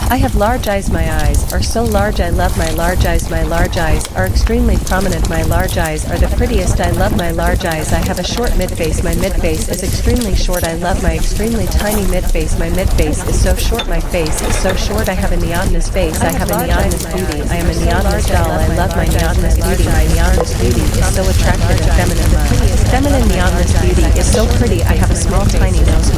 I have large eyes. My eyes are so large. I love my large eyes. My large eyes are extremely prominent. My large eyes are the prettiest. I love my large eyes. I have a short mid-face. My mid-face is extremely short. I love my extremely tiny mid-face. My mid-face is so short. My face is so short. I have a neotenous face. I have a neotenous beauty. I am a neotenous doll. I love my neotenous beauty. My neotenous beauty is so attractive and feminine. My feminine neotenous beauty is so pretty. I have a small tiny nose.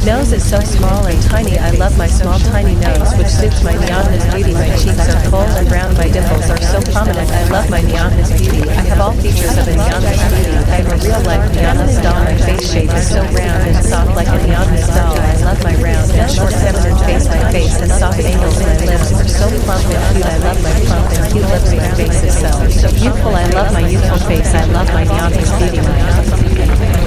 Nose is so small and tiny. I love my small tiny nose, which suits my neotenous beauty. My cheeks are full and round. My dimples are so prominent. I love my neotenous beauty. I have all features of a neotenous beauty. I am a real life neotenous doll. My face shape is so round and soft like a neotenous doll. I love my round and short feminine face. My face has soft angles. My lips are so plump and cute. I love my plump and cute lips. My face is so youthful. I love my youthful face. I love my neotenous beauty. My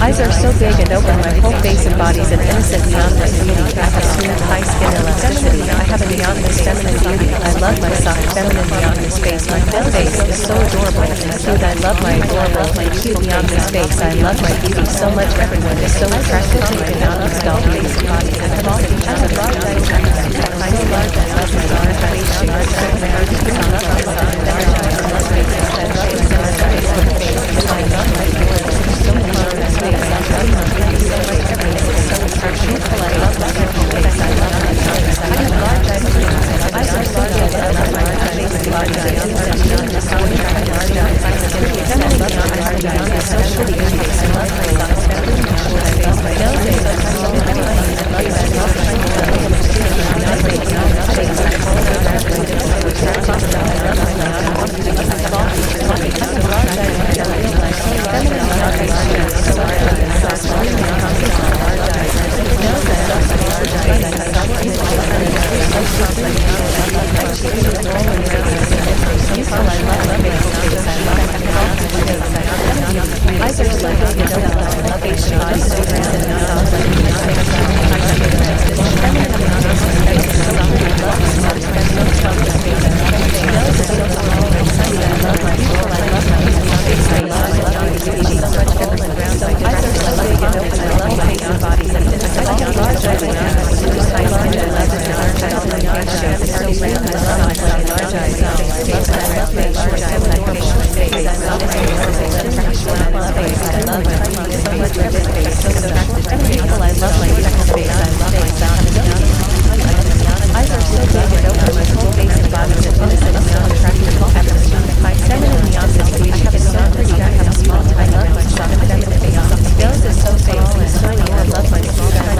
eyes are so big and open. My whole face embodies an innocent neotenous beauty. I have smooth, high skin elasticity. I have a neotenous feminine beauty. I love my soft, feminine neotenous face. My whole face is so adorable and cute. I love my adorable, my cute neotenous face. I love my beauty so much. Everyone is so attracted to my neotenous doll beauty. I have all features of large eyes. I so large. I love my large face shape. I love my large face. I love my soft, feminine neotenous face. I love my soft face with a face. I love my adorable, so neotenous face. I love my beauty so much. Everyone is so attracted. I love my beautiful face. I love my neotenous. I have large eyes. Eyes are so big. I love my large face. Large eyes. Neotenous. So attractive. Large eyes. I love my large eyes. So pretty. I love my soft, feminine neotenous face. My nose is so small. I love my soft, tiny nose.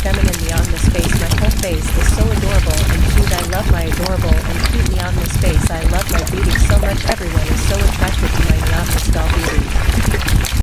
Feminine